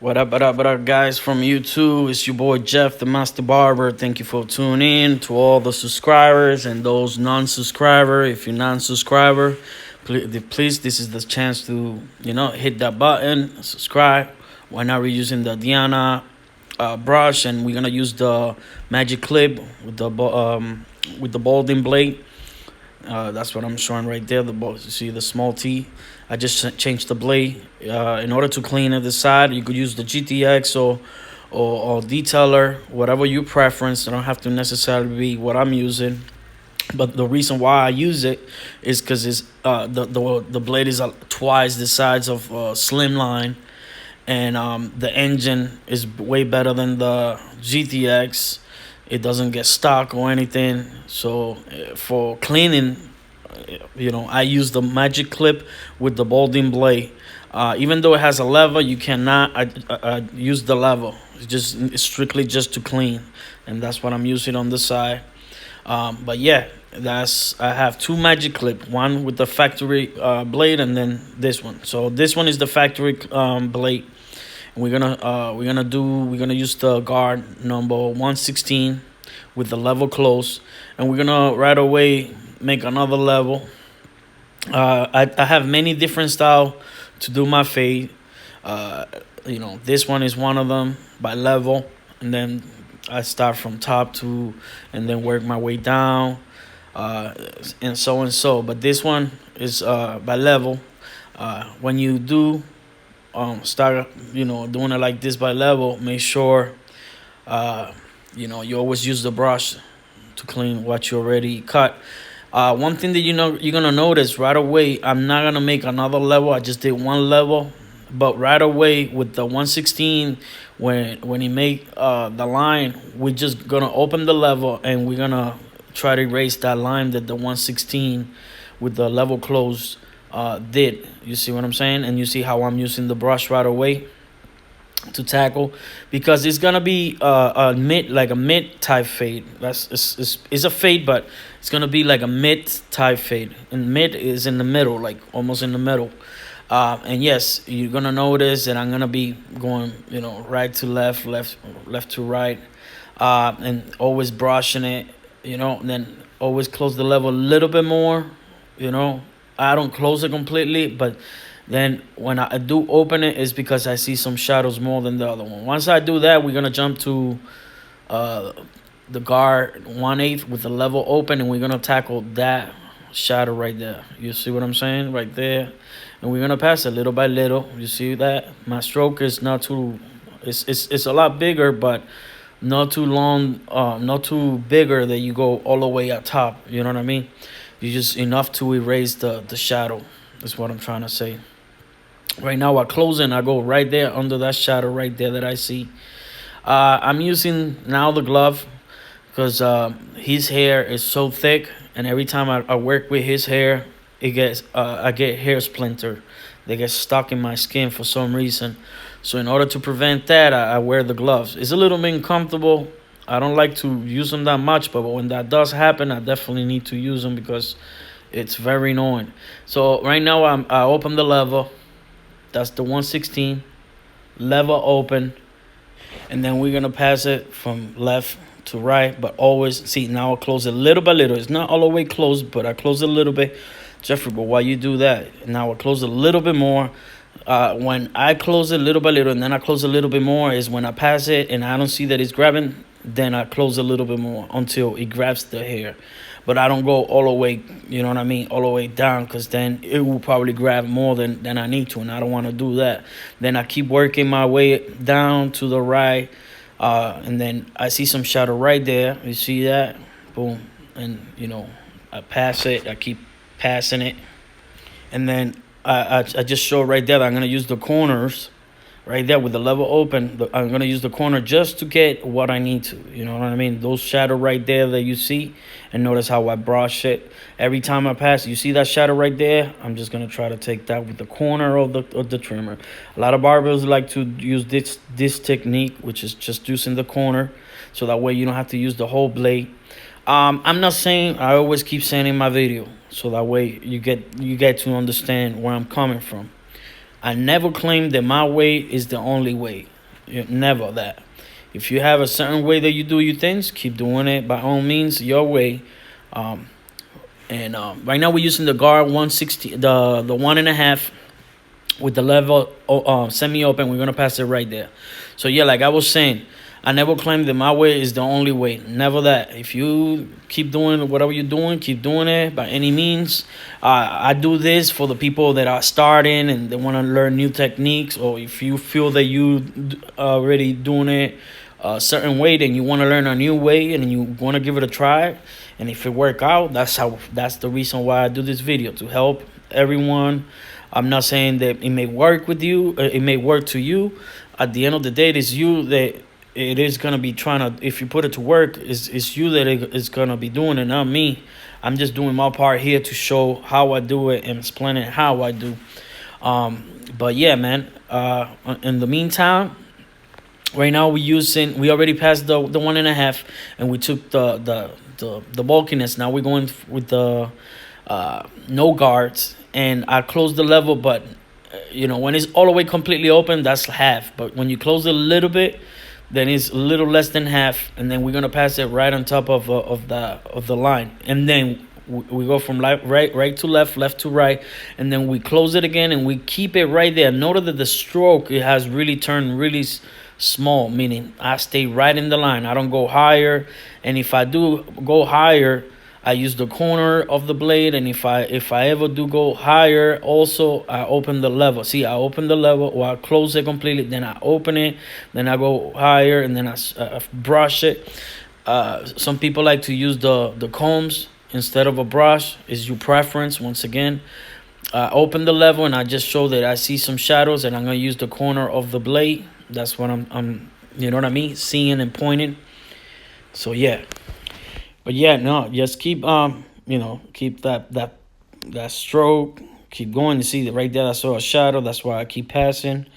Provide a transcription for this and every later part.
What up, guys from YouTube? It's your boy Jeff, the Master Barber. Thank you for tuning in. To all the subscribers and those non-subscriber, if you're non-subscriber, please, this is the chance to, hit that button, subscribe. Why not reusing the Diana brush, and we're gonna use the magic clip with the balding blade. That's what I'm showing right there. You see the small T. I just changed the blade. In order to clean it the side, you could use the GTX or detailer, whatever your preference. It don't have to necessarily be what I'm using. But the reason why I use it is because it's the blade is twice the size of Slimline, and the engine is way better than the GTX. It doesn't get stuck or anything. So for cleaning, I use the magic clip with the balding blade. Even though it has a lever, you cannot use the lever. It's strictly just to clean, and that's what I'm using on the side. But yeah, I have two magic clip, one with the factory blade, and then this one. So this one is the factory blade. And we're gonna use the guard number 116 with the level close, and we're gonna right away make another level. I have many different style to do my fade. This one is one of them by level, and then I start from top to, and then work my way down, and so. But this one is by level. When you do start doing it like this by level, make sure you always use the brush to clean what you already cut. One thing that you're gonna notice right away, I'm not gonna make another level. I just did one level, but right away with the 116, when you make the line, we're just gonna open the level and we're gonna try to erase that line that the 116 with the level closed did. You see what I'm saying? And you see how I'm using the brush right away to tackle, because it's gonna be a mid type fade. It's a fade, but it's gonna be like a mid type fade, and mid is in the middle, like almost in the middle. And yes, you're gonna notice that I'm gonna be going right to left, left to right, and always brushing it, and then always close the level a little bit more. I don't close it completely, but then when I do open it, it's because I see some shadows more than the other one. Once I do that, we're gonna jump to the guard 1/8 with the level open, and we're gonna tackle that shadow right there. You see what I'm saying? Right there. And we're gonna pass it little by little. You see that? My stroke is not too, it's a lot bigger, but not too long, not too bigger that you go all the way at top. You know what I mean? You just enough to erase the shadow. That's what I'm trying to say. Right now, while closing, I go right there under that shadow right there that I see. I'm using now the glove because his hair is so thick, and every time I work with his hair, I get hair splinter. They get stuck in my skin for some reason. So in order to prevent that, I wear the gloves. It's a little bit uncomfortable. I don't like to use them that much, but when that does happen, I definitely need to use them because it's very annoying. So right now, I open the lever. That's the 116. Lever open. And then we're going to pass it from left to right. But always, see, now I close it little by little. It's not all the way closed, but I close it a little bit. Jeffrey, but why you do that? Now I close it a little bit more. When I close it little by little, and then I close a little bit more, is when I pass it and I don't see that it's grabbing, then I close a little bit more until it grabs the hair. But I don't go all the way, you know what I mean, all the way down, because then it will probably grab more than I need to, and I don't want to do that. Then I keep working my way down to the right, and then I see some shadow right there. You see that? Boom. And, I pass it. I keep passing it. And then I just show right there that I'm going to use the corners right there with the level open. I'm going to use the corner just to get what I need to. You know what I mean? Those shadow right there that you see. And notice how I brush it. Every time I pass, you see that shadow right there? I'm just going to try to take that with the corner of the trimmer. A lot of barbers like to use this technique, which is just using the corner. So that way you don't have to use the whole blade. I'm not saying, I always keep saying in my video, so that way you get to understand where I'm coming from. I never claim that my way is the only way. Never that. If you have a certain way that you do your things, keep doing it by all means, your way. Um, and right now we're using the guard 160, the 1.5 with the level semi-open. We're gonna pass it right there. So yeah, like I was saying, I never claimed that my way is the only way. Never that. If you keep doing whatever you're doing, keep doing it by any means. I do this for the people that are starting and they want to learn new techniques, or if you feel that you already doing it a certain way, then you want to learn a new way and you want to give it a try. And if it work out, that's the reason why I do this video, to help everyone. I'm not saying that it may work with you, it may work to you. At the end of the day, it is you that it is gonna be trying to. If you put it to work, it's you that is gonna be doing it, not me. I'm just doing my part here to show how I do it and explaining how I do. But yeah, man. In the meantime, right now we already passed the 1.5, and we took the bulkiness. Now we're going with the no guards, and I closed the level, but when it's all the way completely open, that's half. But when you close it a little bit, then it's a little less than half, and then we're gonna pass it right on top of the line, and then we go from right to left, left to right, and then we close it again, and we keep it right there. Notice that the stroke, it has really turned really small, meaning I stay right in the line. I don't go higher, and if I do go higher, I use the corner of the blade, and if I ever do go higher, also I open the level. See, I open the level, or I close it completely, then I open it, then I go higher, and then I brush it. Some people like to use the combs instead of a brush. Is your preference. Once again, I open the level, and I just show that I see some shadows, and I'm gonna use the corner of the blade. That's what I'm you know what I mean, seeing and pointing. So yeah. But yeah, no, just keep keep that stroke, keep going. To see that right there, I saw a shadow. That's why I keep passing.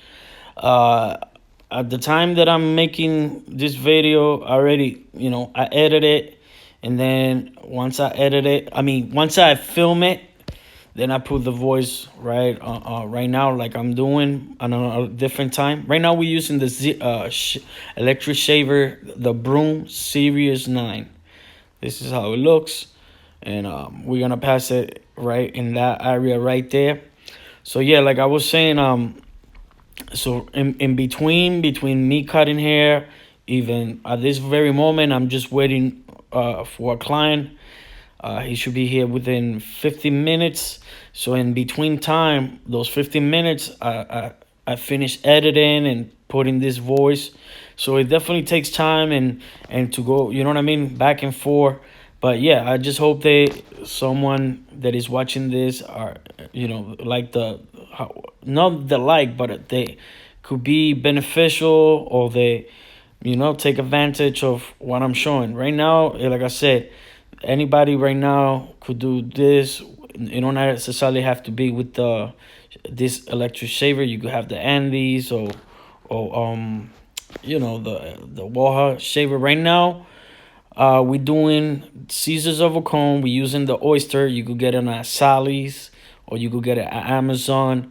At the time that I'm making this video, I already, I edit it, and then once I film it, then I put the voice right now, like I'm doing on a different time. Right now we're using the electric shaver, the Broom Series 9. This is how it looks, and we're gonna pass it right in that area right there. So yeah, like I was saying, so in between me cutting hair, even at this very moment, I'm just waiting for a client. He should be here within 15 minutes. So in between time, those 15 minutes, I finish editing and putting this voice. So it definitely takes time and to go, back and forth. But yeah, I just hope that someone that is watching this are, like not the like, but they could be beneficial, or they, take advantage of what I'm showing. Right now, like I said, anybody right now could do this. You don't necessarily have to be with this electric shaver. You could have the Andes or the Waha shaver. Right now, we're doing scissors of a comb. We're using the Oyster. You could get it at Sally's, or you could get it at Amazon.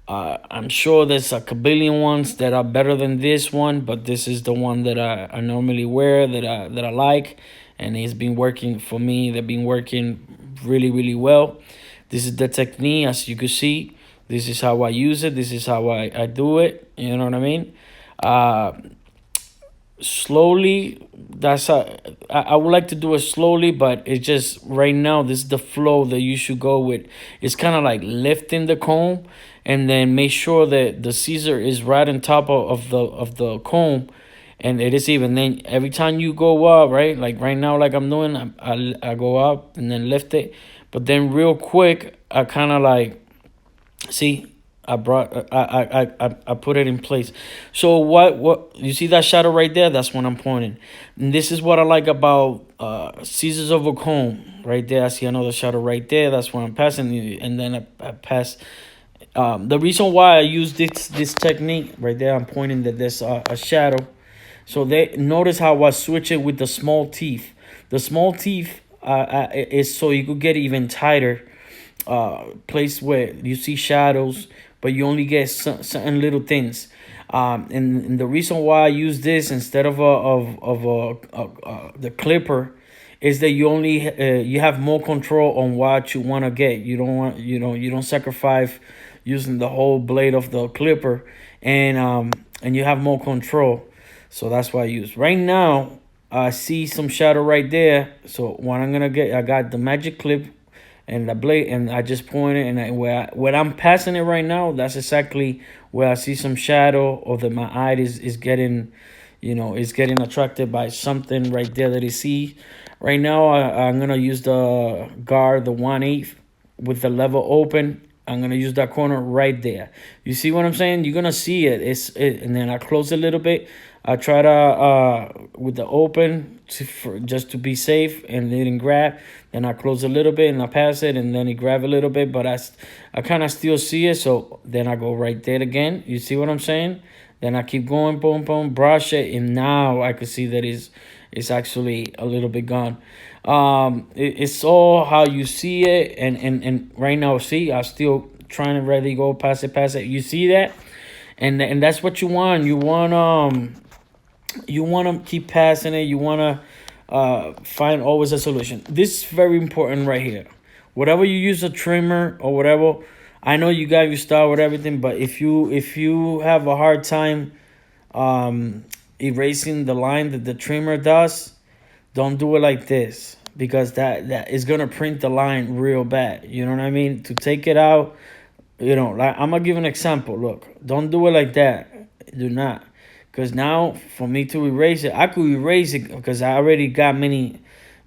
I'm sure there's a kabillion ones that are better than this one, but this is the one that I normally wear, that I like, and it's been working for me. They've been working really, really well. This is the technique, as you can see. This is how I use it. This is how I do it. You know what I mean? Slowly, I would like to do it slowly, but it's just right now, this is the flow that you should go with. It's kind of like lifting the comb, and then make sure that the scissor is right on top of the comb, and it is even. Then every time you go up, right, like right now, like I'm doing, I go up and then lift it, but then real quick I kind of like, see, I put it in place. So what you see that shadow right there? That's when I'm pointing. And this is what I like about scissors of a comb. Right there, I see another shadow right there. That's when I'm passing, and then I pass. The reason why I use this technique right there, I'm pointing that there's a shadow. So they notice how I switch it with the small teeth. The small teeth is so you could get even tighter. Place where you see shadows but you only get certain little things. And the reason why I use this instead of the clipper is that you only you have more control on what you want to get. You don't want, you don't sacrifice using the whole blade of the clipper, and you have more control. So that's why I use. Right now, I see some shadow right there. So what I'm gonna get, I got the magic clip and the blade, and I just point it, and where I'm passing it right now, that's exactly where I see some shadow, or that my eye is getting, is getting attracted by something right there that I see. Right now, I'm gonna use the guard, the 1/8 with the level open. I'm gonna use that corner right there. You see what I'm saying? You're gonna see it. And then I close a little bit. I try to with the open just to be safe and it didn't grab. Then I close a little bit and I pass it, and then it grab a little bit, but I kind of still see it. So then I go right there again. You see what I'm saying? Then I keep going, boom, boom, brush it, and now I can see that it's actually a little bit gone. It's all how you see it, and right now, see, I'm still trying to really go pass it. You see that, and that's what you want. You want to keep passing it. You want to find always a solution. This is very important right here. Whatever you use, a trimmer or whatever, I know you got your style with everything, but if you have a hard time erasing the line that the trimmer does, don't do it like this, because that is gonna print the line real bad. You know what I mean? To take it out, like I'm gonna give an example. Look, don't do it like that. Do not, because now for me to erase it, I could erase it because I already got many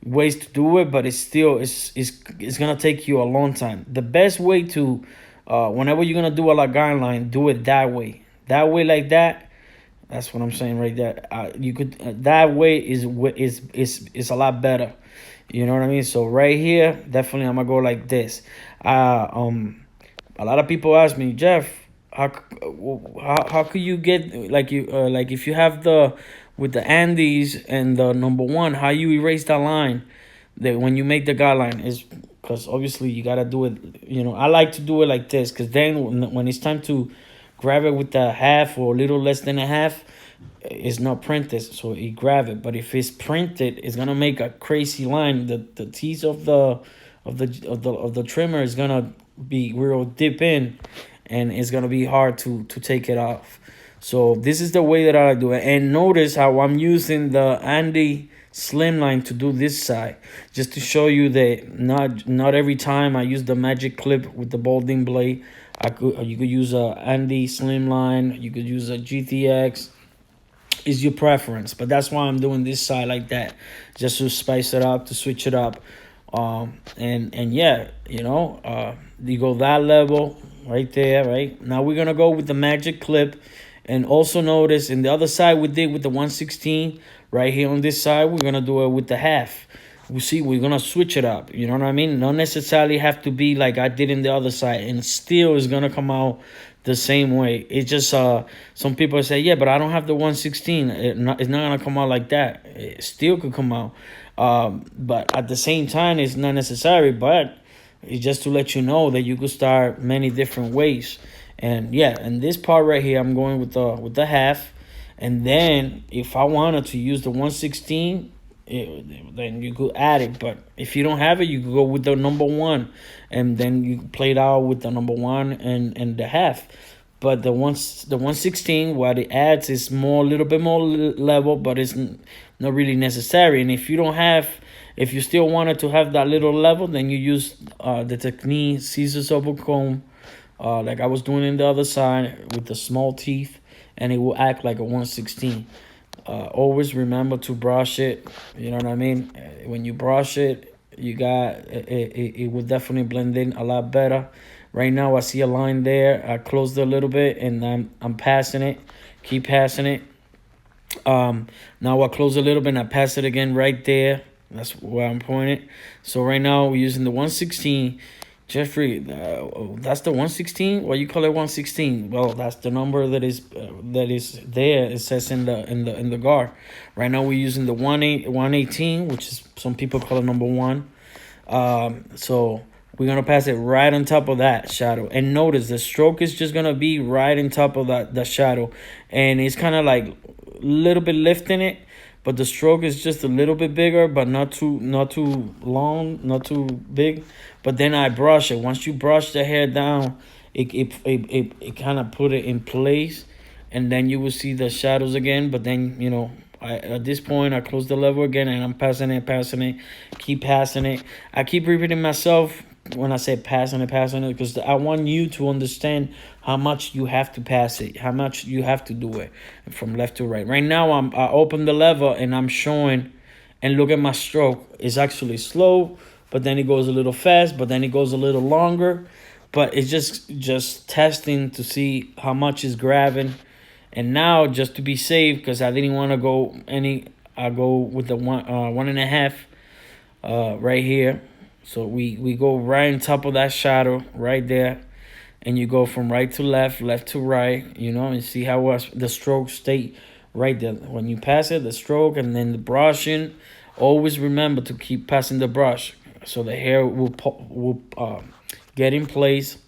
ways to do it, but it's still it's gonna take you a long time. The best way to whenever you're gonna do a guideline, do it that way. That way, like that. That's what I'm saying right there. You could that way is a lot better. You know what I mean? So right here, definitely I'm gonna go like this. A lot of people ask me, Jeff, how could you get like if you have the with the Andes and the #1, how you erase that line that when you make the guideline is because obviously you gotta do it. I like to do it like this, because then when it's time to grab it with the half or a little less than a half, it's not printed, so you grab it. But if it's printed, it's gonna make a crazy line. The teeth of the trimmer is gonna be real deep in, and it's gonna be hard to take it off. So this is the way that I do it. And notice how I'm using the Andy slimline to do this side, just to show you that not every time I use the magic clip with the balding blade. You could use a Andy slimline, you could use a GTX, is your preference, but that's why I'm doing this side like that, just to spice it up, to switch it up. And yeah, you go that level right there. Right now we're gonna go with the magic clip. And also notice in the other side we did with the 1/16. Right here on this side we're gonna do it with the half. We're gonna switch it up. You know what I mean? Not necessarily have to be like I did in the other side, and still is gonna come out the same way. It's just some people say, yeah, but I don't have the 1/16. It's not gonna come out like that. It still could come out, but at the same time it's not necessary. But it's just to let you know that you could start many different ways. And yeah, and this part right here, I'm going with the half. And then if I wanted to use the 1/16, then you could add it. But if you don't have it, you could go with the #1, and then you play it out with the #1 and the half. But the 1/16, what it adds is a little bit more level, but it's not really necessary. And if you still wanted to have that little level, then you use the technique scissors over comb, like I was doing in the other side with the small teeth, and it will act like a 1/16. Always remember to brush it. You know what I mean? When you brush it, it will definitely blend in a lot better. Right now I see a line there. I closed it a little bit, and I'm passing it. Keep passing it. Now I close a little bit and I pass it again right there. That's where I'm pointing. So right now we're using the 1/16. Jeffrey, that's the 1/16. Why you call it 1/16? Well, that's the number that is there. It says in the guard. Right now we're using the 1/18, which is some people call it #1. So We're gonna pass it right on top of that shadow. And notice the stroke is just gonna be right on top of the shadow. And it's kind of like a little bit lifting it, but the stroke is just a little bit bigger, but not too long, not too big. But then I brush it. Once you brush the hair down, it kind of put it in place, and then you will see the shadows again. But then, you know, at this point I close the level again, and I'm passing it, keep passing it. I keep repeating myself when I say passing it, because I want you to understand how much you have to pass it, how much you have to do it from left to right. Right now I open the lever and I'm showing, and look at my stroke. It's actually slow, but then it goes a little fast, but then it goes a little longer. But it's just testing to see how much is grabbing. And now, just to be safe, because I didn't want to go I go with the 1.5 right here. So we go right on top of that shadow right there, and you go from right to left, left to right, you know, and see how the stroke stay right there. When you pass it, the stroke, and then the brushing, always remember to keep passing the brush so the hair will get in place.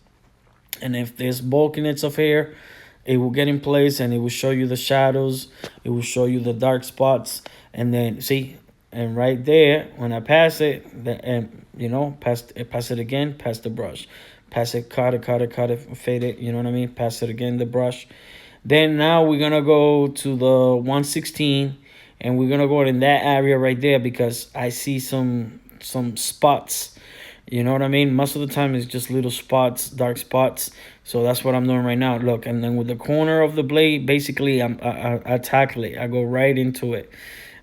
And if there's bulkiness of hair, it will get in place, and it will show you the shadows. It will show you the dark spots. And then see, and right there, when I pass it, you know, pass it again, pass the brush, pass it, cut it, fade it, you know what I mean? Pass it again, the brush. Then now we're gonna go to the 116, and we're gonna go in that area right there, because I see some spots. You know what I mean? Most of the time it's just little spots, dark spots. So that's what I'm doing right now. Look, and then with the corner of the blade, basically I tackle it. I go right into it.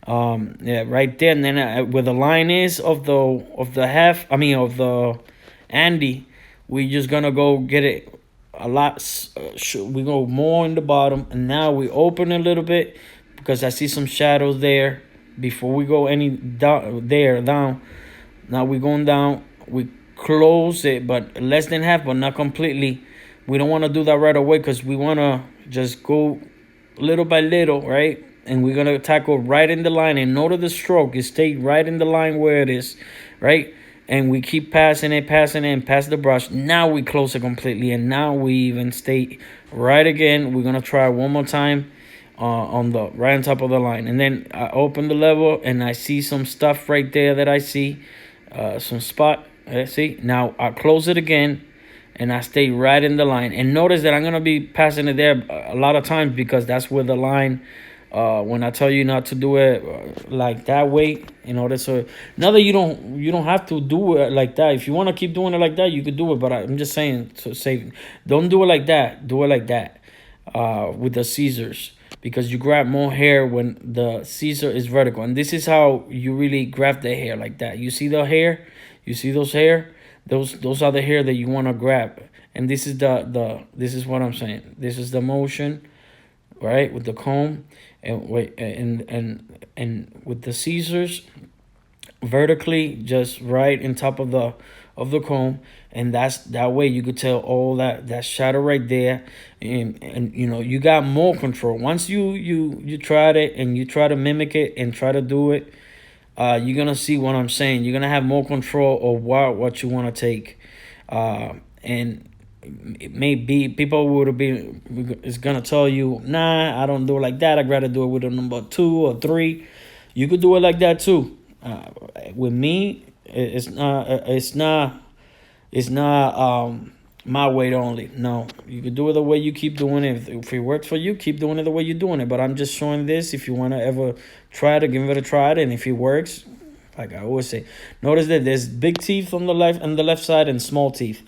Yeah, right there. And then where the line is of the half, of the Andy, we just gonna go get it a lot. We go more in the bottom, and now we open a little bit because I see some shadows there. Before we go any down, now we're going down. We close it, but less than half, but not completely. We don't want to do that right away, because we want to just go little by little, right? And we're going to tackle right in the line. And notice the stroke is stay right in the line where it is, right? And we keep passing it, and pass the brush. Now we close it completely, and now we even stay right again. We're going to try one more time right on top of the line. And then I open the level, and I see some stuff right there that I see, some spot. See, now I close it again, and I stay right in the line. And notice that I'm gonna be passing it there a lot of times, because that's where the line, when I tell you not to do it like that way, in order, so now that you don't have to do it like that. If you want to keep doing it like that, you could do it, but I'm just saying to say, don't do it like that. Do it like that with the scissors, because you grab more hair when the scissor is vertical. And this is how you really grab the hair, like that. You see the hair? You see those hair? Those are the hair that you want to grab. And this is this is what I'm saying. This is the motion, right? With the comb, and with the scissors vertically, just right in top of the comb. And that way you could tell all that shadow right there. And you know, you got more control once you tried it, and you try to mimic it and try to do it. You're gonna see what I'm saying. You're gonna have more control of what you want to take, and it may be people is gonna tell you, nah, I don't do it like that. I'd rather do it with a number 2 or 3. You could do it like that too. With me, it's not my way only. No, you could do it the way you keep doing it. If it works for you, keep doing it the way you're doing it. But I'm just showing this. If you want to ever try to give it a try, and if it works, like I always say, notice that there's big teeth on the left side and small teeth.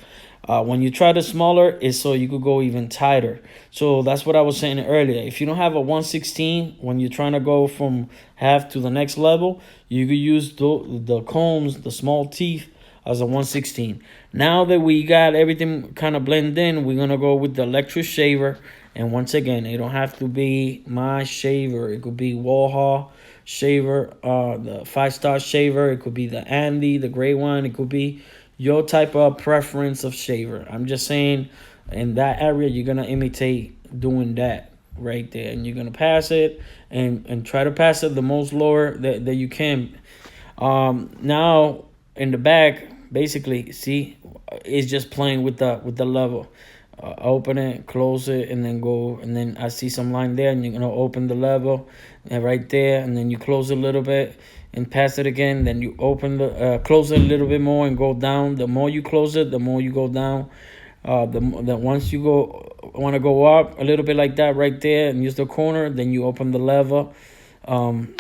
When you try the smaller, it's so you could go even tighter. So that's what I was saying earlier. If you don't have a 116, when you're trying to go from half to the next level, you could use the combs, the small teeth, as a 116. Now that we got everything kind of blended in, we're gonna go with the electric shaver. And once again, it don't have to be my shaver. It could be Warhol shaver, the 5-star shaver. It could be the Andy, the gray one. It could be your type of preference of shaver. I'm just saying, in that area, you're gonna imitate doing that right there, and you're gonna pass it and try to pass it the most lower that you can. Now in the back, basically, see, it's just playing with the level. Open it, close it, and then go, and then I see some line there, and you're gonna open the level, and right there, and then you close it a little bit and pass it again. Then you open the close it a little bit more and go down. The more you close it, the more you go down. The once you want to go up a little bit like that right there and use the corner, then you open the lever, and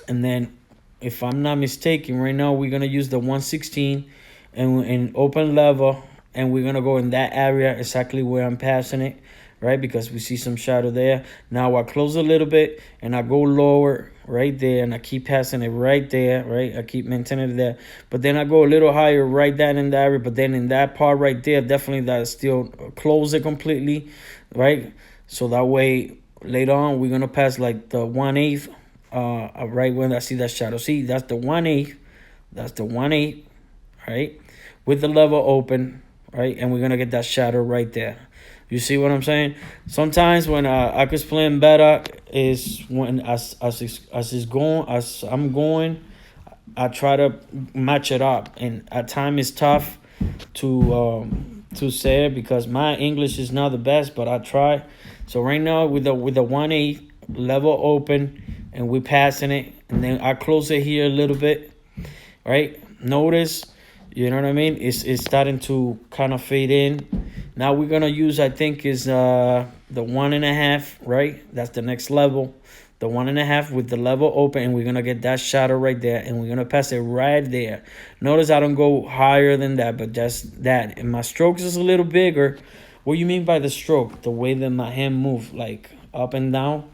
then if I'm not mistaken, right now we're gonna use the 116 and open lever, and we're gonna go in that area exactly where I'm passing it, right? Because we see some shadow there. Now I close a little bit and I go lower right there, and I keep passing it right there, right? I keep maintaining it there, but then I go a little higher right down in the area, but then in that part right there, definitely that still close it completely, right? So that way later on we're gonna pass like the 1/8, right when I see that shadow. See, that's the 1/8, that's the 1/8, right? With the lever open, right? And we're gonna get that shadow right there. You see what I'm saying? Sometimes when I can explain better is when as I'm going, I try to match it up, and at times it's tough to say it because my English is not the best, but I try. So right now with the 1/8 level open, and we're passing it, and then I close it here a little bit, right? Notice, you know what I mean? It's starting to kind of fade in. Now we're gonna use, I think, is the 1.5, right? That's the next level, the 1.5 with the level open, and we're gonna get that shadow right there, and we're gonna pass it right there. Notice I don't go higher than that, but just that. And my strokes is a little bigger. What do you mean by the stroke? The way that my hand move, like up and down.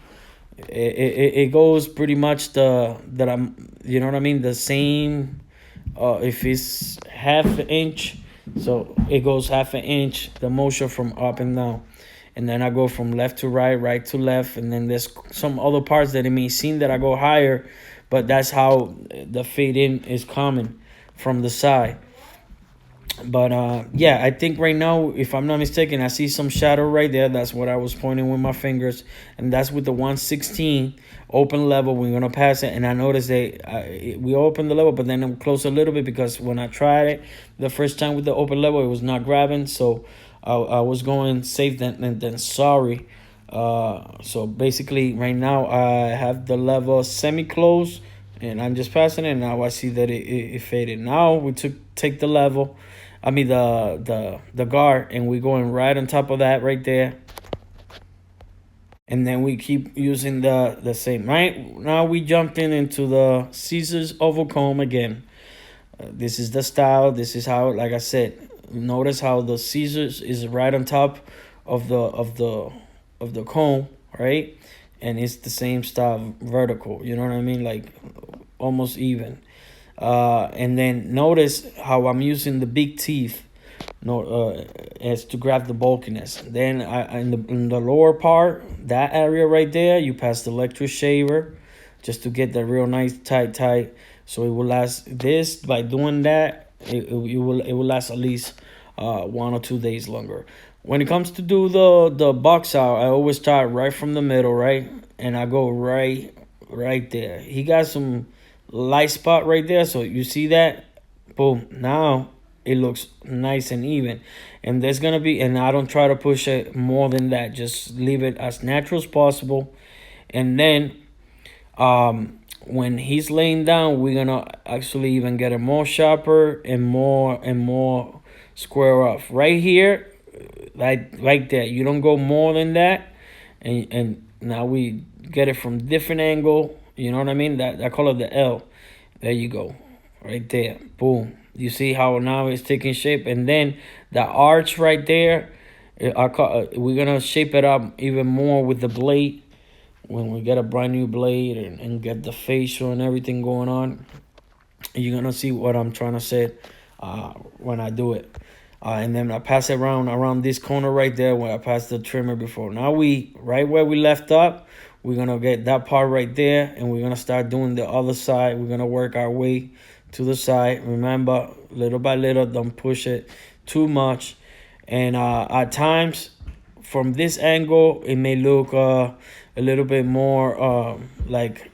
It goes pretty much that I'm, you know what I mean, the same. If it's half an inch, so it goes half an inch, the motion from up and down, and then I go from left to right, right to left, and then there's some other parts that it may seem that I go higher, but that's how the fade in is coming from the side. But yeah, I think right now, if I'm not mistaken, I see some shadow right there. That's what I was pointing with my fingers, and that's with the 116 open level. We're gonna pass it, and I noticed that we opened the level, but then I'm close a little bit because when I tried it the first time with the open level, it was not grabbing. So I was going safe than sorry. So basically, right now I have the level semi-closed, and I'm just passing it. And now I see that it faded. Now we take the level. I mean the guard, and we're going right on top of that right there. And then we keep using the same. Right now we jumped into the scissors oval comb again. This is the style. This is how, like I said, notice how the scissors is right on top of the comb, right? And it's the same style, vertical. You know what I mean? Like almost even. And then notice how I'm using the big teeth, as to grab the bulkiness. Then in the lower part, that area right there, you pass the electric shaver just to get that real nice tight. So it will last. This, by doing that, it will last at least 1 or 2 days longer. When it comes to do the box out, I always start right from the middle, right, and I go right there. He got some light spot right there, so you see that, boom. Now it looks nice and even, and there's gonna be, and I don't try to push it more than that, just leave it as natural as possible. And then when he's laying down, we're gonna actually even get it more sharper and more square off right here, like that. You don't go more than that. And now we get it from different angle. You know what I mean? That I call it the L. There you go. Right there. Boom. You see how now it's taking shape. And then the arch right there, we're going to shape it up even more with the blade. When we get a brand new blade and get the facial and everything going on, you're going to see what I'm trying to say when I do it. And then I pass it around this corner right there where I passed the trimmer before. Now right where we left up, we're going to get that part right there, and we're going to start doing the other side. We're going to work our way to the side. Remember, little by little, don't push it too much. And at times, from this angle, it may look a little bit more like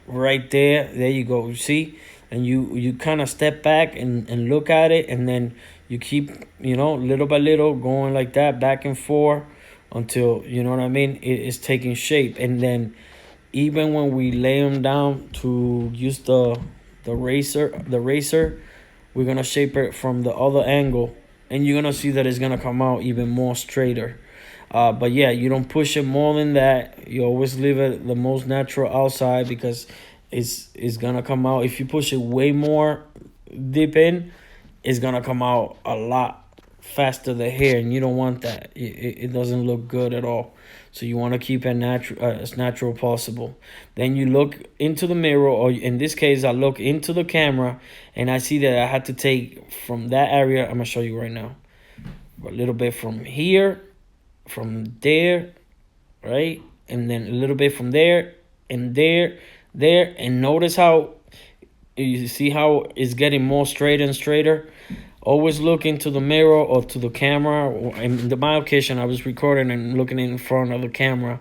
right there. There you go. You see? and you kind of step back and look at it, and then you keep, little by little going like that, back and forth, until, you know what I mean, it is taking shape. And then even when we lay them down to use the razor, we're gonna shape it from the other angle, and you're gonna see that it's gonna come out even more straighter. But yeah, you don't push it more than that. You always leave it the most natural outside, because it's gonna come out. If you push it way more deep in, it's gonna come out a lot faster, the hair, and you don't want that. It doesn't look good at all. So you want to keep it natural, as natural possible. Then you look into the mirror, or in this case, I look into the camera, and I see that I had to take from that area. I'm gonna show you right now. A little bit from here, from there, right, and then a little bit from there, and there, and notice how you see how it's getting more straight and straighter. Always look into the mirror or to the camera. In my occasion, I was recording and looking in front of the camera,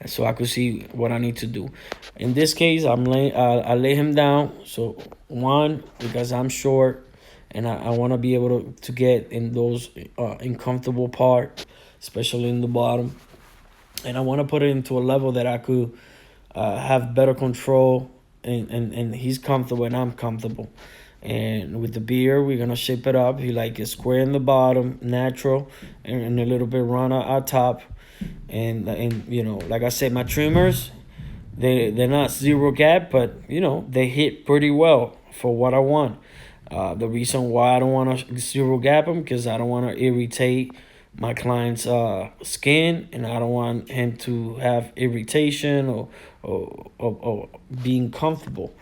so I could see what I need to do. In this case, I lay him down. So one, because I'm short, and I want to be able to get in those uncomfortable part, especially in the bottom. And I want to put it into a level that I could have better control, and he's comfortable and I'm comfortable. And with the beard, we're gonna shape it up. He like it square in the bottom, natural, and a little bit run at top. And like I said, my trimmers, they're not zero gap, but they hit pretty well for what I want. The reason why I don't want to zero gap them, because I don't want to irritate my client's skin, and I don't want him to have irritation or being comfortable.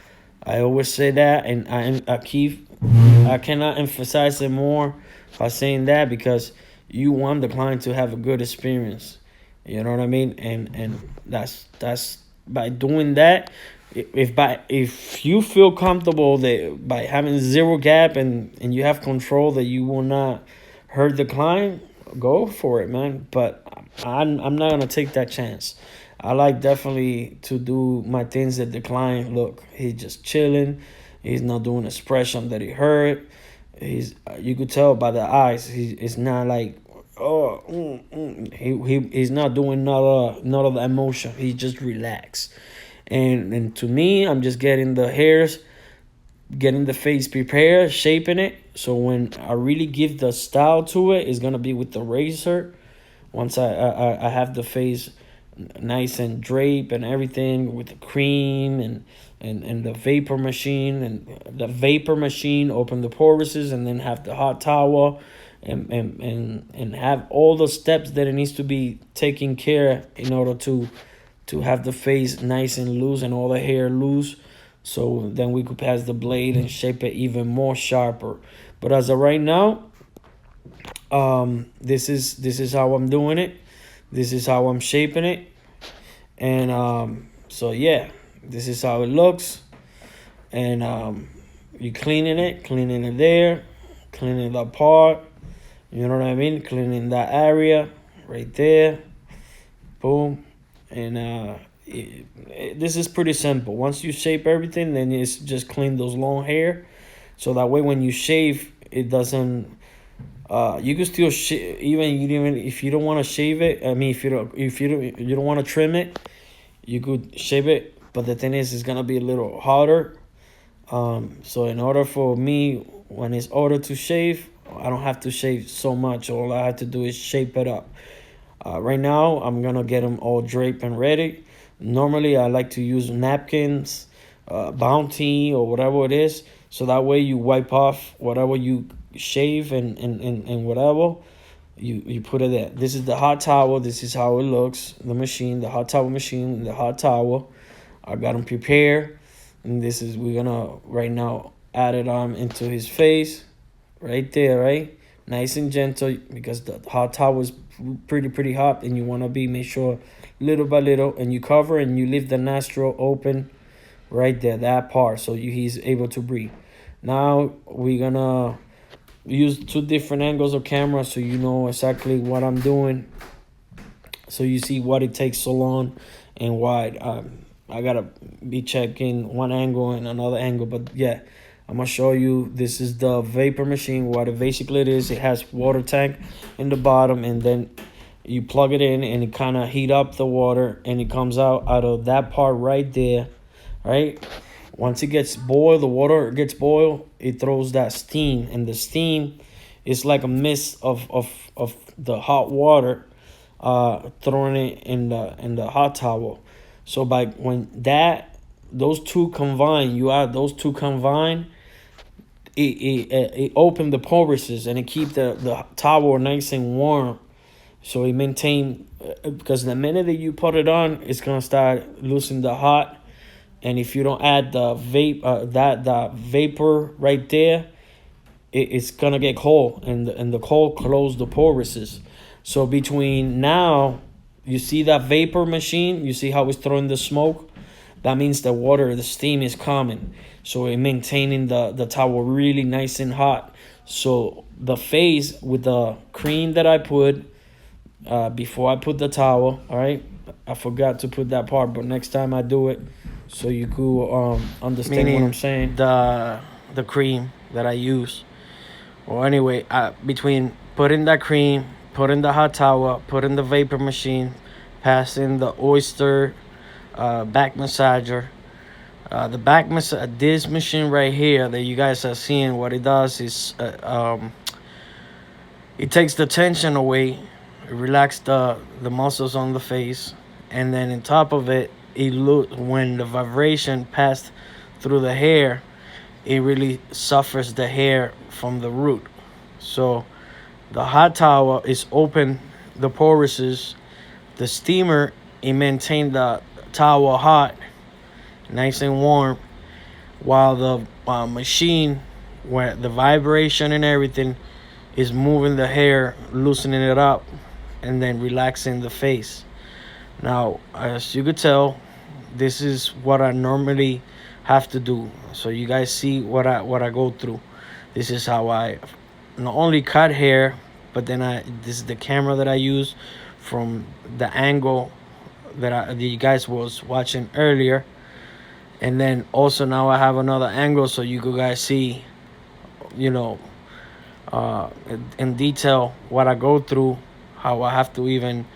I always say that, and I cannot emphasize it more by saying that, because you want the client to have a good experience. You know what I mean? And that's by doing that. If you feel comfortable that by having zero gap, and you have control that you will not hurt the client, go for it, man. But I'm not gonna take that chance. I like definitely to do my things that the client, look, he's just chilling. He's not doing expression that he hurt. You could tell by the eyes. It's not like, he's not doing none of the emotion. He just relaxed. And to me, I'm just getting the hairs, getting the face prepared, shaping it. So when I really give the style to it, it's gonna be with the razor. Once I have the face nice and drape and everything with the cream and the vapor machine, and the vapor machine open the porises, and then have the hot towel, and have all the steps that it needs to be taken care in order to have the face nice and loose and all the hair loose. So then we could pass the blade and shape it even more sharper. But as of right now, this is how I'm doing it. This is how I'm shaping it. And so yeah, this is how it looks. And you cleaning it there, cleaning that part, you know what I mean, cleaning that area right there, boom. And this is pretty simple. Once you shape everything, then it's just clean those long hair, so that way when you shave, it doesn't you can still even if you don't want to shave it. I mean, if you don't want to trim it, you could shave it. But the thing is, it's gonna be a little harder. So in order for me, when it's ordered to shave, I don't have to shave so much. All I have to do is shape it up. Right now, I'm gonna get them all draped and ready. Normally, I like to use napkins, Bounty, or whatever it is, so that way you wipe off whatever you shave and whatever you put it there. This is the hot towel. This is how it looks. The machine, the hot towel machine, the hot towel. I got them prepared, and this is, we're gonna right now add it on into his face, right there, right, nice and gentle, because the hot towel is pretty hot, and you want to make sure little by little, and you cover and you leave the nostril open right there, that part, so he's able to breathe. Now we're gonna use 2 different angles of camera, so you know exactly what I'm doing, so you see what it takes so long and why I gotta be checking one angle and another angle. But yeah, I'm gonna show you. This is the vapor machine. What it basically is, it has water tank in the bottom, and then you plug it in, and it kind of heat up the water, and it comes out of that part right there, right? Once it gets boiled, the water gets boiled, it throws that steam, and the steam is like a mist of the hot water, throwing it in the hot towel. So by when those two combine, you add those two combine, it open the porises, and it keep the towel nice and warm. So it maintain, because the minute that you put it on, it's gonna start losing the hot. And if you don't add the that vapor right there, it's gonna get cold, and the cold close the porises. So between now, you see that vapor machine, you see how it's throwing the smoke? That means the water, the steam is coming. So it maintaining the towel really nice and hot. So the phase with the cream that I put, before I put the towel, all right? I forgot to put that part, but next time I do it, so you could understand what I'm saying. The cream that I use. Well, anyway, between putting that cream, putting the hot towel, putting the vapor machine, passing the oyster back massager. This machine right here that you guys are seeing, what it does is it takes the tension away, it relaxes the muscles on the face, and then on top of it, when the vibration passed through the hair, it really suffers the hair from the root. So the hot towel is open the porises, the steamer, it maintain the towel hot, nice and warm, while the machine, where the vibration and everything is moving the hair, loosening it up, and then relaxing the face. Now, as you could tell, this is what I normally have to do. So you guys see what I go through. This is how I not only cut hair, but then this is the camera that I use from the angle that you guys was watching earlier. And then also now I have another angle so you guys see, you know, in detail what I go through, how I have to even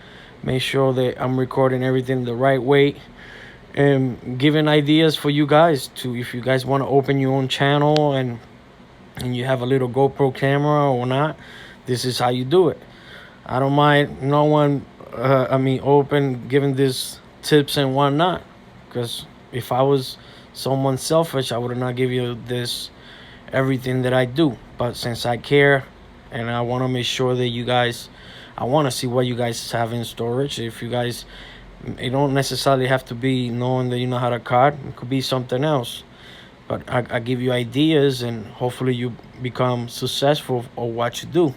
make sure that I'm recording everything the right way, and giving ideas for you guys to, if you guys want to open your own channel and you have a little GoPro camera or not, this is how you do it. I don't mind no one open giving this tips and whatnot, because if I was someone selfish, I would not give you this everything that I do. But since I care and I want to make sure that you guys, I want to see what you guys have in storage. If you guys, it don't necessarily have to be knowing that you know how to cut. It could be something else. But I give you ideas, and hopefully you become successful or what you do.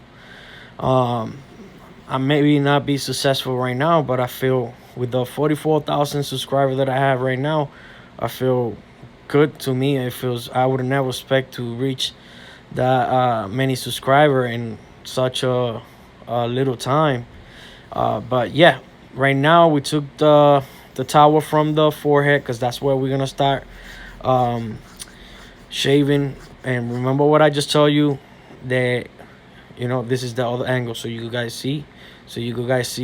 I maybe not be successful right now, but I feel with the 44,000 subscribers that I have right now, I feel good. To me, it feels, I would never expect to reach that many subscribers in such a little time. But yeah, right now we took the towel from the forehead, because that's where we're gonna start shaving. And remember what I just told you, that this is the other angle, so you guys see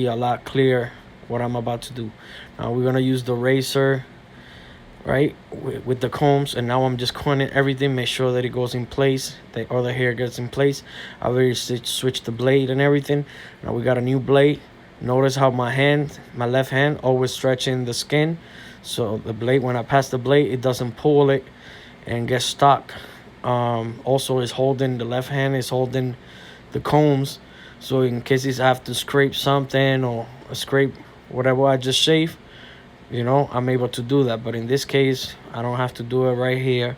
a lot clearer what I'm about to do. Now we're gonna use the razor, right, with the combs, and now I'm just combing everything, make sure that it goes in place, the other hair gets in place. I already switched the blade and everything. Now we got a new blade. Notice how my left hand always stretching the skin, so the blade, when I pass the blade, it doesn't pull it and get stuck. Also is holding, the left hand is holding the combs, so in case I have to scrape something or scrape whatever I just shaved, I'm able to do that. But in this case, I don't have to do it right here.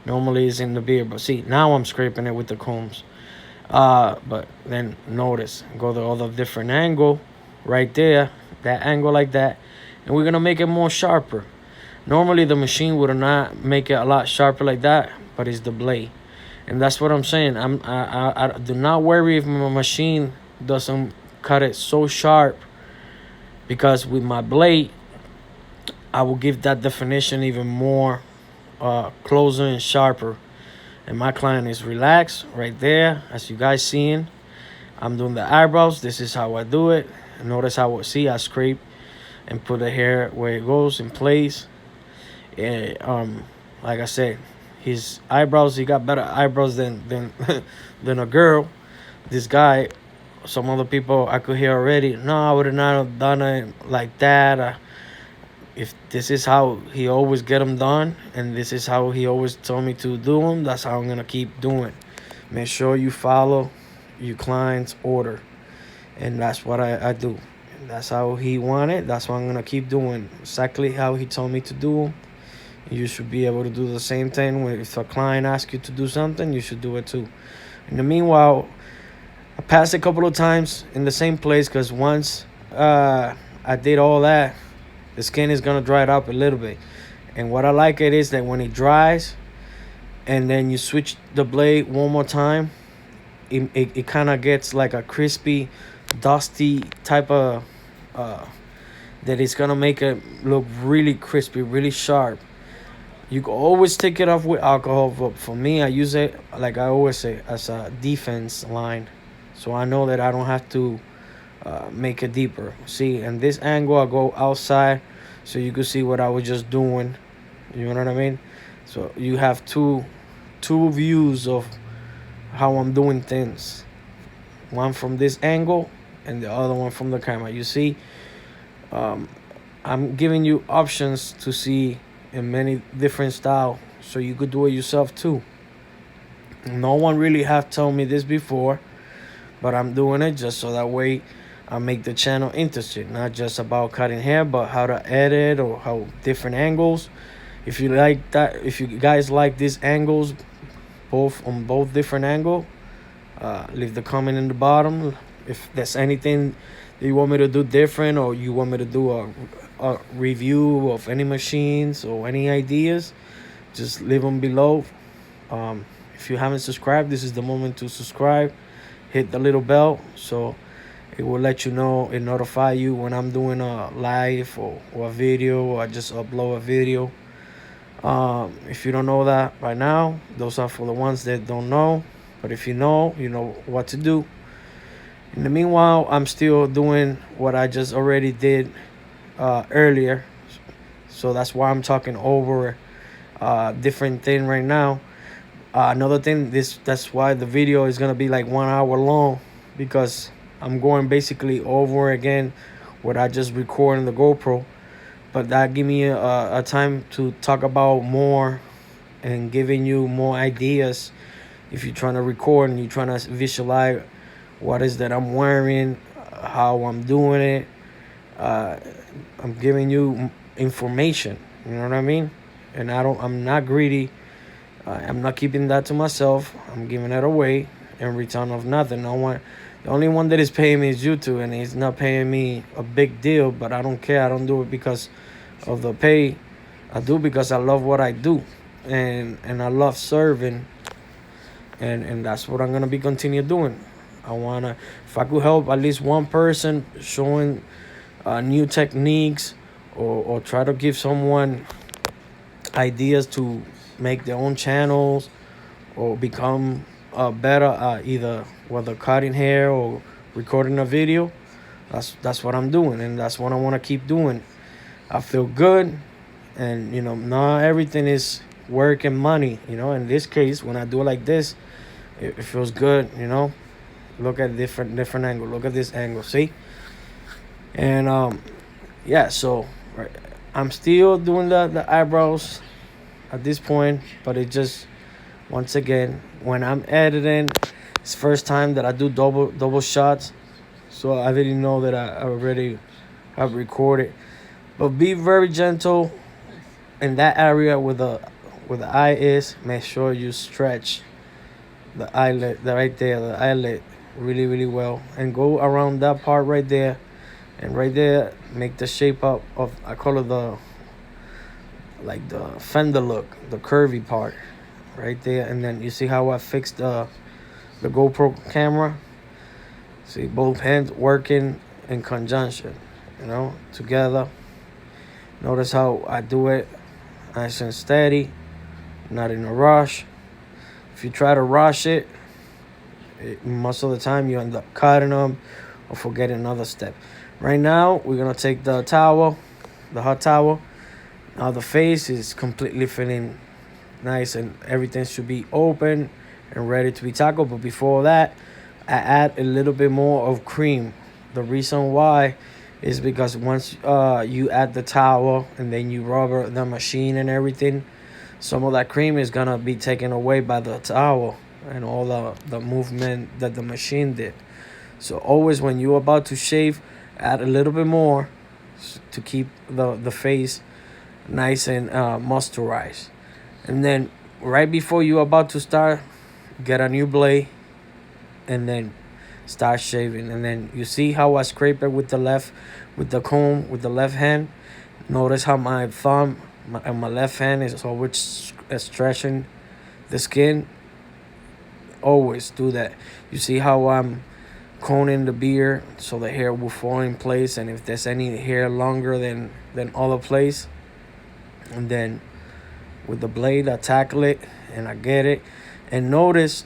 Normally it's in the beard, but see, now I'm scraping it with the combs. But then notice, go the other different angle right there, that angle like that, and we're gonna make it more sharper. Normally the machine would not make it a lot sharper like that, but it's the blade. And that's what I'm saying. I do not worry if my machine doesn't cut it so sharp, because with my blade, I will give that definition even more closer and sharper. And my client is relaxed right there, as you guys seeing. I'm doing the eyebrows. This is how I do it. Notice how I scrape and put the hair where it goes in place. And like I said, his eyebrows, he got better eyebrows than than a girl. This guy, some other people I could hear already, no, I would have not done it like that. If this is how he always get them done, and this is how he always told me to do them, that's how I'm gonna keep doing. Make sure you follow your client's order, and that's what I do. That's how he wanted. That's what I'm gonna keep doing. Exactly how he told me to do them. You should be able to do the same thing. If a client asks you to do something, you should do it too. In the meanwhile, I passed a couple of times in the same place because once I did all that, the skin is gonna dry it up a little bit. And what I like it is that when it dries, and then you switch the blade one more time, it kind of gets like a crispy, dusty type of that it's gonna make it look really crispy, really sharp. You can always take it off with alcohol, but for me, I use it, like I always say, as a defense line. So I know that I don't have to make it deeper. See, in this angle, I go outside so you can see what I was just doing. You know what I mean? So you have two views of how I'm doing things. One from this angle and the other one from the camera. You see, I'm giving you options to see in many different styles, so you could do it yourself too. No one really have told me this before, but I'm doing it just so that way I make the channel interesting, not just about cutting hair, but how to edit or how different angles. If you like that, if you guys like these angles, both different angle, leave the comment in the bottom. If there's anything that you want me to do different, or you want me to do a review of any machines or any ideas, just leave them below. If you haven't subscribed, this is the moment to subscribe. Hit the little bell so it will let you know and notify you when I'm doing a live or a video, or I just upload a video. If you don't know that right now, those are for the ones that don't know. But if you know, you know what to do. In the meanwhile, I'm still doing what I just already did earlier. So that's why I'm talking over different thing right now. Another thing, that's why the video is gonna be like 1 hour long, because I'm going basically over again what I just recorded in the GoPro. But that give me a time to talk about more and giving you more ideas. If you're trying to record and you're trying to visualize what is that I'm wearing, how I'm doing it, I'm giving you information. You know what I mean? And I'm not greedy. I'm not keeping that to myself. I'm giving it away in return of nothing. The only one that is paying me is YouTube, and he's not paying me a big deal. But I don't care. I don't do it because of the pay. I do because I love what I do, and I love serving, and that's what I'm gonna be continue doing. If I could help at least one person showing new techniques, or try to give someone ideas to make their own channels or become better either whether cutting hair or recording a video, that's what I'm doing, and that's what I want to keep doing. I feel good, and not everything is work and money. In this case, when I do it like this, it feels good. Look at different angle. Look at this angle. See? And yeah. So I'm still doing the eyebrows at this point, but it just, once again, when I'm editing, it's first time that I do double shots, so I didn't know that I already have recorded. But be very gentle in that area where the eye is. Make sure you stretch the eyelid right there, the eyelid, really well, and go around that part right there, and right there make the shape up of, I call it the fender look, the curvy part right there. And then you see how I fixed the GoPro camera. See, both hands working in conjunction, together. Notice how I do it nice and steady, not in a rush. If you try to rush it, most of the time you end up cutting them or forgetting another step. Right now, we're gonna take the towel, the hot towel. Now the face is completely feeling nice and everything should be open and ready to be tackled. But before that, I add a little bit more of cream. The reason why is because once you add the towel and then you rubber the machine and everything, some of that cream is gonna be taken away by the towel and all the movement that the machine did. So always when you're about to shave, add a little bit more to keep the face nice and moisturized. And then right before you're about to start, get a new blade and then start shaving. And then you see how I scrape it with the comb with the left hand. Notice how my thumb and my left hand is always stretching the skin. Always do that. You see how I'm combing the beard so the hair will fall in place, and if there's any hair longer than other place, and then with the blade I tackle it and I get it. And notice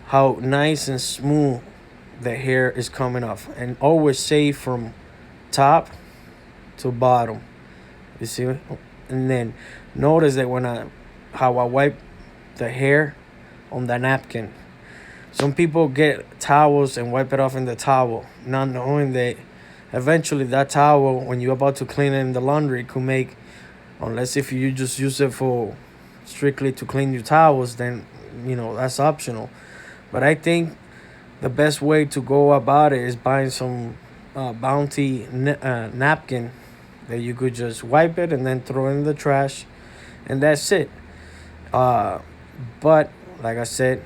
how nice and smooth the hair is coming off, and always shave from top to bottom. You see, and then notice that how I wipe the hair on the napkin. Some people get towels and wipe it off in the towel, not knowing that eventually that towel, when you're about to clean it in the laundry, could make, unless if you just use it for strictly to clean your towels, then that's optional. But I think the best way to go about it is buying some bounty napkin that you could just wipe it and then throw it in the trash, and that's it. But like I said,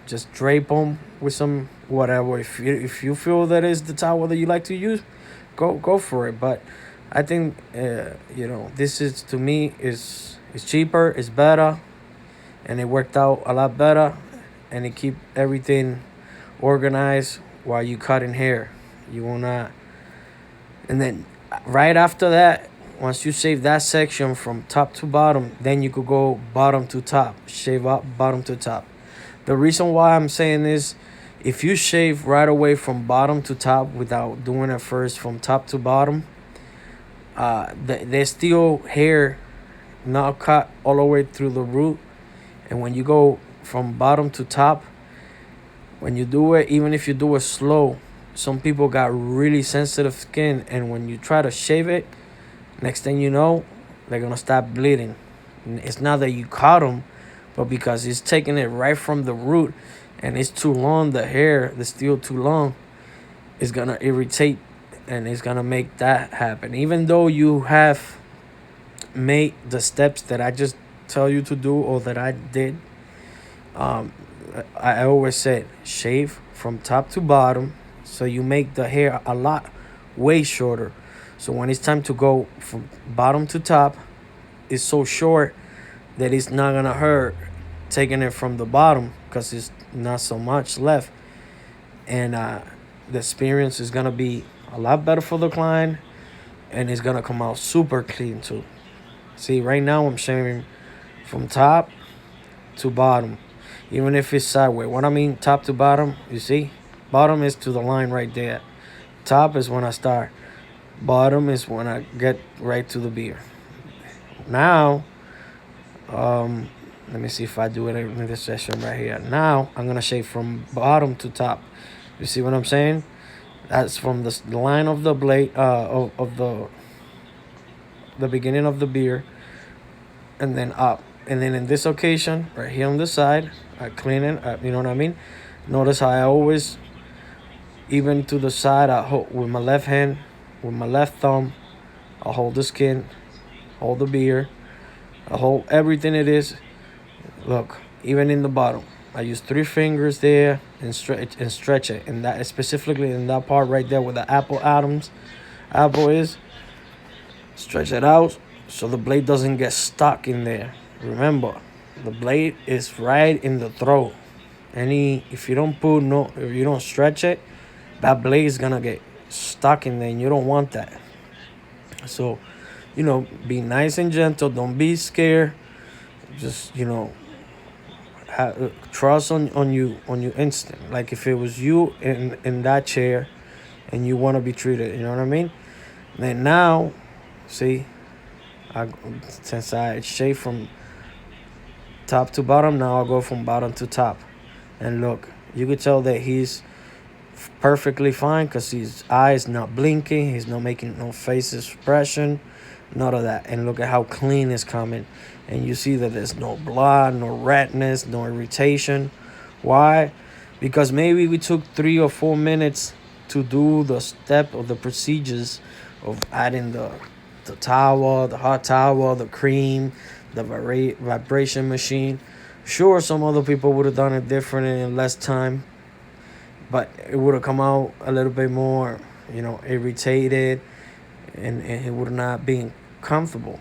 just drape them with some whatever. If you feel that is the towel that you like to use, go for it. But I think this is, to me, is cheaper, it's better, and it worked out a lot better, and it keep everything organized while you cutting hair. You will not. And then right after that, once you shave that section from top to bottom, then you could go bottom to top, shave up bottom to top. The reason why I'm saying this, if you shave right away from bottom to top without doing it first from top to bottom, there's still hair not cut all the way through the root. And when you go from bottom to top, when you do it, even if you do it slow, some people got really sensitive skin, and when you try to shave it, next thing you know, they're gonna start bleeding. And it's not that you caught them, but because it's taking it right from the root and it's too long, the hair is still too long, it's gonna irritate and it's gonna make that happen. Even though you have made the steps that I just tell you to do, or that I did, I always said shave from top to bottom, so you make the hair a lot way shorter. So when it's time to go from bottom to top, it's so short that it's not gonna hurt taking it from the bottom, because it's not so much left, and the experience is gonna be a lot better for the client, and it's gonna come out super clean too. See, right now I'm shaving from top to bottom, even if it's sideways. What I mean, top to bottom, you see, bottom is to the line right there. Top is when I start. Bottom is when I get right to the beard. Now, let me see if I do it in this session right here. Now, I'm going to shave from bottom to top. You see what I'm saying? That's from the line of the blade, of the beginning of the beard, and then up. And then in this occasion, right here on the side, I clean it, you know what I mean? Notice how I always, even to the side, I hold with my left hand, with my left thumb, I hold the skin, hold the beard, I hold everything it is. Look, even in the bottom, I use 3 fingers there and stretch it. And that, specifically in that part right there where the apple is, stretch it out so the blade doesn't get stuck in there. Remember, the blade is right in the throat. If you don't stretch it, that blade is gonna get stuck in there, and you don't want that. So be nice and gentle. Don't be scared. Just trust on your instinct. Like if it was you in that chair and you want to be treated, you know what I mean. Then now, see, I since I shave from top to bottom, now I'll go from bottom to top. And look, you could tell that he's perfectly fine because his eyes not blinking, he's not making no face expression, none of that. And look at how clean it's coming. And you see that there's no blood, no redness, no irritation. Why? Because maybe we took 3 or 4 minutes to do the step of the procedures of adding the towel, the hot towel, the cream, the vibration machine. Sure, some other people would have done it different and in less time, but it would have come out a little bit more, irritated, and it would not be comfortable.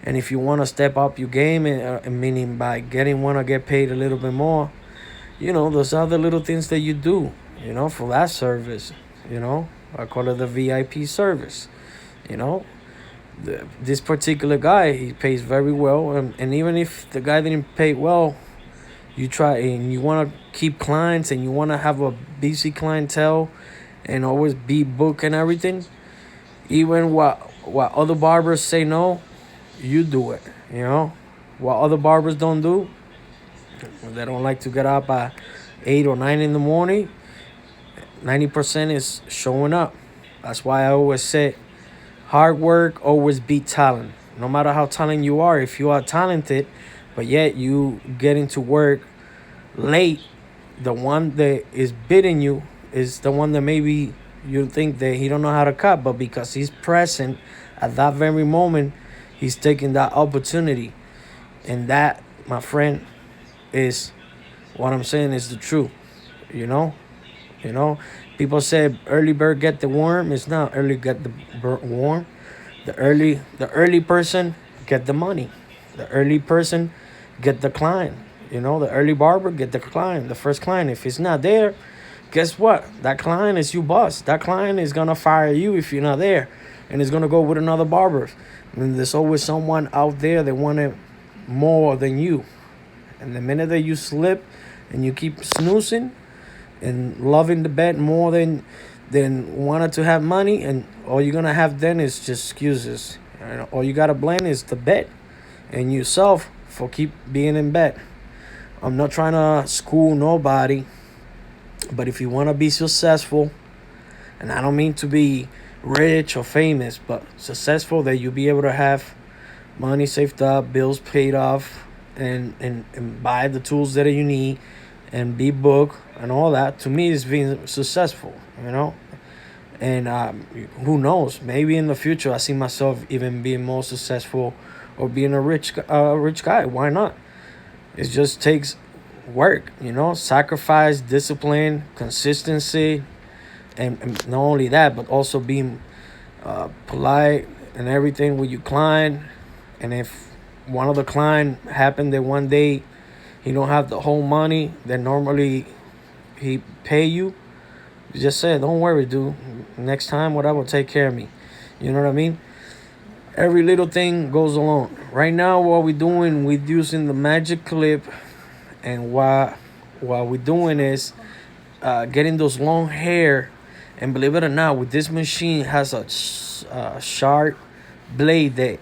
And if you want to step up your game, meaning by want to get paid a little bit more, those other little things that you do, for that service, I call it the VIP service, you know. This particular guy, he pays very well, and even if the guy didn't pay well, you try and you want to keep clients and you want to have a busy clientele and always be booked and everything. Even what other barbers say no, you do it. What other barbers don't do, they don't like to get up at 8 or 9 in the morning. 90% is showing up. That's why I always say hard work always beat talent. No matter how talented you are, if you are talented but yet you get into work late, the one that is bidding you is the one that maybe you think that he don't know how to cut, but because he's present at that very moment, he's taking that opportunity. And that, my friend, is what I'm saying is the truth. You know? People say early bird get the worm. It's not early get the worm. The early person get the money. The early person get the client. The early barber get the client, the first client. If it's not there, guess what? That client is your boss. That client is gonna fire you if you're not there, and is gonna go with another barber. And there's always someone out there that wanted more than you. And the minute that you slip and you keep snoozing and loving the bed more than wanted to have money, and all you're gonna have then is just excuses. And all you gotta blame is the bed and yourself for keep being in bed. I'm not trying to school nobody, but if you want to be successful, and I don't mean to be rich or famous, but successful, that you be able to have money saved up, bills paid off, and buy the tools that you need, and be booked and all that, to me is being successful. And who knows, maybe in the future I see myself even being more successful or being a rich guy. Why not? It just takes work, sacrifice, discipline, consistency, and not only that, but also being polite and everything with your client. And if one of the client happened that one day he don't have the whole money that normally he pay you, just say, don't worry, dude. Next time, whatever, take care of me. You know what I mean? Every little thing goes along. Right now, what we're doing, we're using the magic clip, and what we're doing is getting those long hair. And believe it or not, with this machine, has a sharp blade that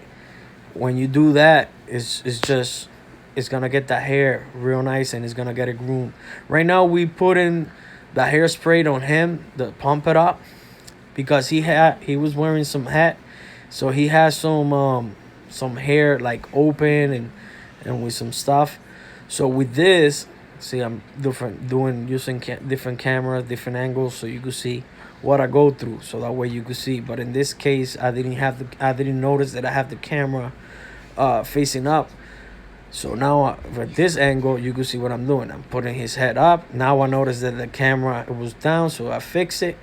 when you do that, it's gonna get the hair real nice, and it's gonna get it groomed. Right now, we put in the hairspray on him to pump it up, because he was wearing some hat. So he has some hair like open and with some stuff. So with this, see, I'm using different cameras, different angles, so you could see what I go through. So that way you could see. But in this case, I didn't notice that I have the camera facing up. So now with this angle, you can see what I'm doing. I'm putting his head up. Now I notice that the camera was down, so I fix it.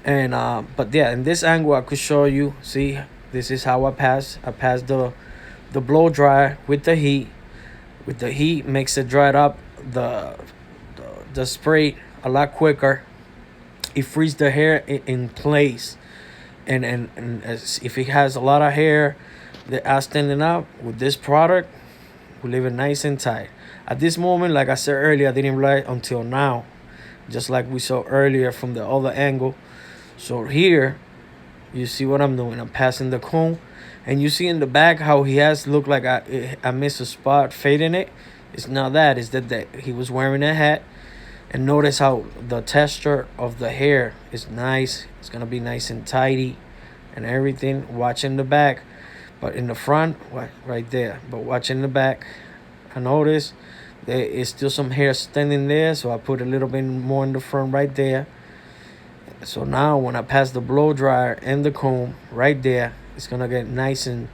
And but yeah, in this angle I could show you. See, this is how I pass the blow dry with the heat. With the heat makes it dried up the spray a lot quicker. It frees the hair in place. and if he has a lot of hair that are standing up with this product, we leave it nice and tight. At this moment, like I said earlier, I didn't write until now, just like we saw earlier from the other angle. So here, you see what I'm doing. I'm passing the comb, and you see in the back how he has looked like I missed a spot fading it. It's not that. It's that he was wearing a hat. And notice how the texture of the hair is nice. It's gonna be nice and tidy and everything. Watch in the back. But in the front, right there. But watch in the back. I notice there is still some hair standing there. So I put a little bit more in the front right there. So now when I pass the blow dryer and the comb right there, it's gonna get nice and,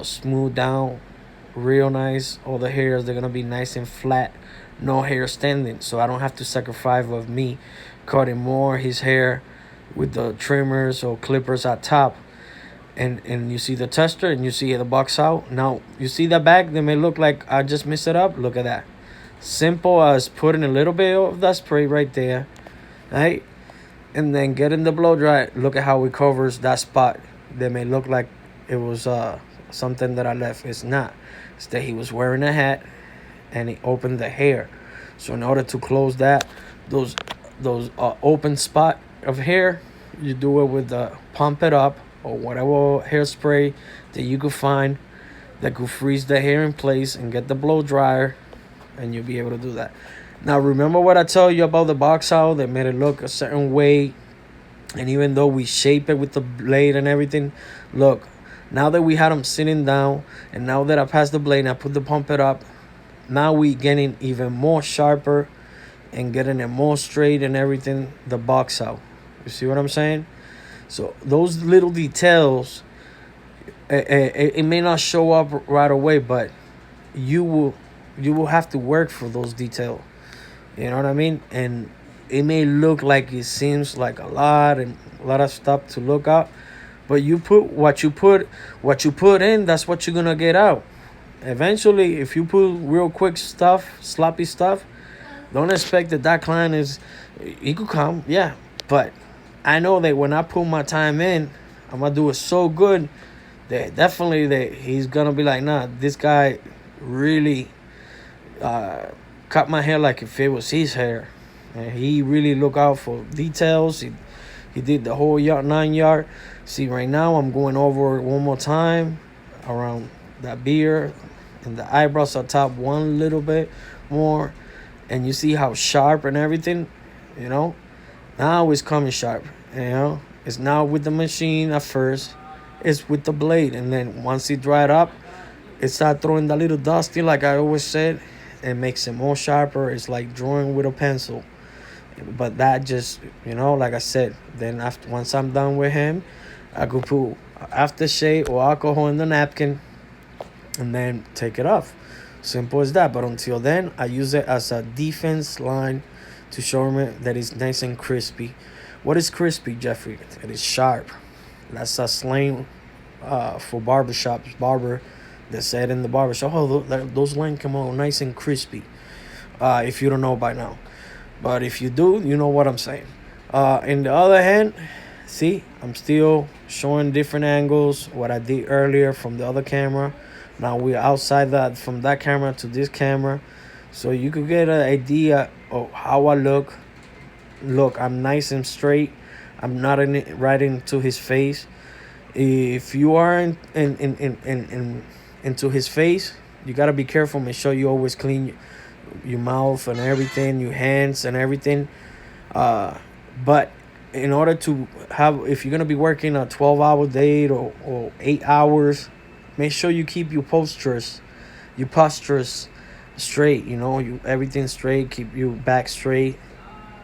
smooth down, real nice. All the hairs, they're gonna be nice and flat, no hair standing. So I don't have to sacrifice of me cutting more his hair with the trimmers or clippers at top. And you see the tester and you see the box out. Now you see the back, they may look like I just messed it up. Look at that. Simple as putting a little bit of that spray right there, right? And then getting the blow dry. Look at how it covers that spot. They may look like it was something that I left. It's not. It's that he was wearing a hat and he opened the hair. So in order to close that, those open spot of hair, you do it with the pump it up or whatever hairspray that you could find that could freeze the hair in place and get the blow dryer, and you'll be able to do that. Now remember what I told you about the box out that made it look a certain way, and even though we shape it with the blade and everything, look, now that we had them sitting down and now that I passed the blade and I put the pump it up, now we getting even more sharper and getting it more straight and everything, the box out. You see what I'm saying? So those little details, it may not show up right away, but you will have to work for those details. You know what I mean? And it may look like it seems like a lot and a lot of stuff to look at, but you put what you put in, that's what you're gonna get out. Eventually, if you put real quick stuff, sloppy stuff, don't expect that client is, he could come, yeah, but I know that when I put my time in, I'm gonna do it so good that definitely that he's gonna be like, nah, this guy really cut my hair like if it was his hair, and he really look out for details. He did the whole 9 yard. See, right now I'm going over it one more time around that beard and the eyebrows on top one little bit more, and you see how sharp and everything, now it's coming sharp. It's not with the machine at first, it's with the blade, and then once it dried up, it start throwing that little dusty, like I always said. It makes it more sharper. It's like drawing with a pencil. But that just, like I said, then once I'm done with him, I could put aftershave or alcohol in the napkin and then take it off. Simple as that. But until then, I use it as a defense line to show him that it's nice and crispy. What is crispy, Jeffrey? It is sharp. That's a slang for barbershops. Barber that said in the barbershop, oh, those lines come out nice and crispy. If you don't know by now. But if you do, you know what I'm saying. In the other hand, see, I'm still showing different angles, what I did earlier from the other camera. Now we're outside that, from that camera to this camera. So you could get an idea of how I look. Look, I'm nice and straight. I'm not right into his face. If you are into his face, you gotta be careful. Make sure you always clean your mouth and everything, your hands and everything. But in order to have, if you're gonna be working a 12-hour day or 8 hours, make sure you keep your postures straight. Everything straight. Keep your back straight.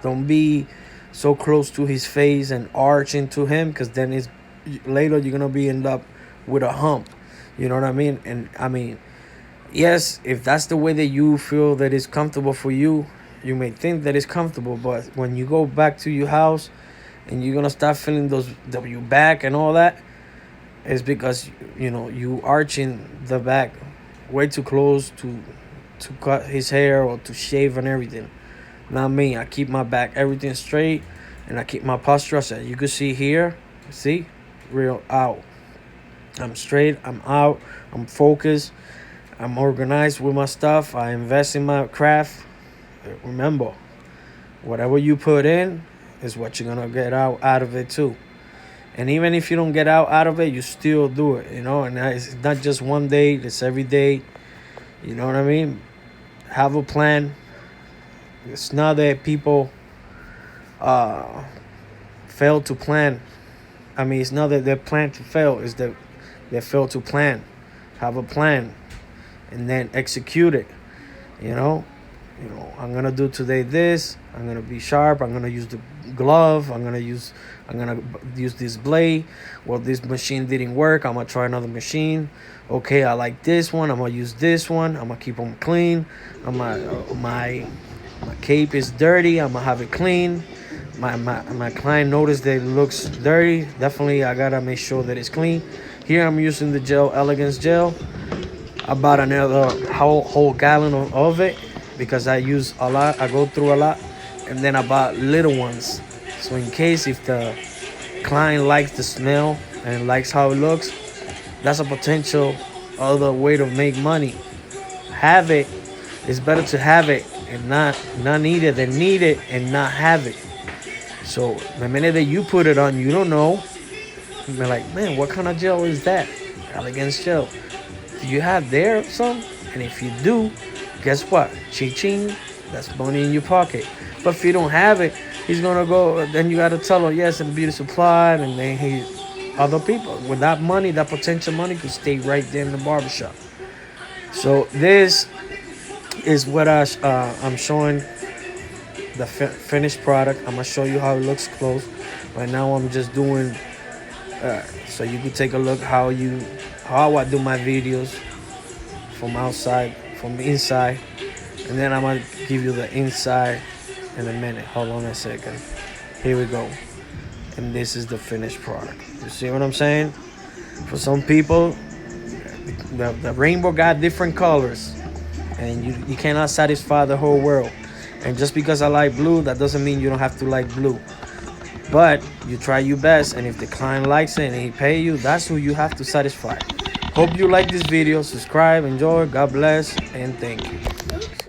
Don't be so close to his face and arch into him, because then later you're gonna end up with a hump. You know what I mean? And I mean, yes, if that's the way that you feel that is comfortable for you, you may think that it's comfortable, but when you go back to your house and you're gonna start feeling your back and all that, it's because you arching the back way too close to cut his hair or to shave and everything. Not me. I keep my back everything straight, and I keep my posture. As you can see here, see, real out. I'm straight, I'm out, I'm focused, I'm organized with my stuff. I invest in my craft. Remember, whatever you put in is what you're gonna get out of it too. And even if you don't get out of it, you still do it, you know. And it's not just one day, it's every day. You know what I mean? Have a plan. It's not that people fail to plan. I mean, it's not that they plan to fail, it's that they fail to plan. Have a plan and then execute it. You know, I'm gonna do today this. I'm gonna be sharp. I'm gonna use the glove. I'm gonna use this blade. Well, this machine didn't work. I'm gonna try another machine. Okay, I like this one. I'm gonna use this one. I'm gonna keep them clean. My cape is dirty. I'm gonna have it clean. My client noticed that it looks dirty. Definitely, I gotta make sure that it's clean. Here I'm using the gel, Elegance gel. I bought another whole gallon of it because I use a lot. I go through a lot, and then I bought little ones. So in case if the client likes the smell and likes how it looks, that's a potential other way to make money. Have it. It's better to have it and not need it than need it and not have it. So the minute that you put it on, you don't know. You're like, man, what kind of gel is that? Elegance gel. Do you have there some? And if you do, guess what? Ching, that's money in your pocket. But if you don't have it, he's gonna go. Then you gotta tell him, yes, it's beauty supply, and then other people with that money, that potential money, could stay right there in the barbershop. So this is what I'm showing the finished product. I'm gonna show you how it looks close. Right now, I'm just doing. So you can take a look how I do my videos from outside, from inside, and then I'm gonna give you the inside in a minute. Hold on a second. Here we go. And this is the finished product. You see what I'm saying? For some people, the rainbow got different colors, and you cannot satisfy the whole world. And just because I like blue, that doesn't mean you don't have to like blue. But you try your best, and if the client likes it and he pay you, that's who you have to satisfy. Hope you like this video. Subscribe, enjoy, God bless, and thank you.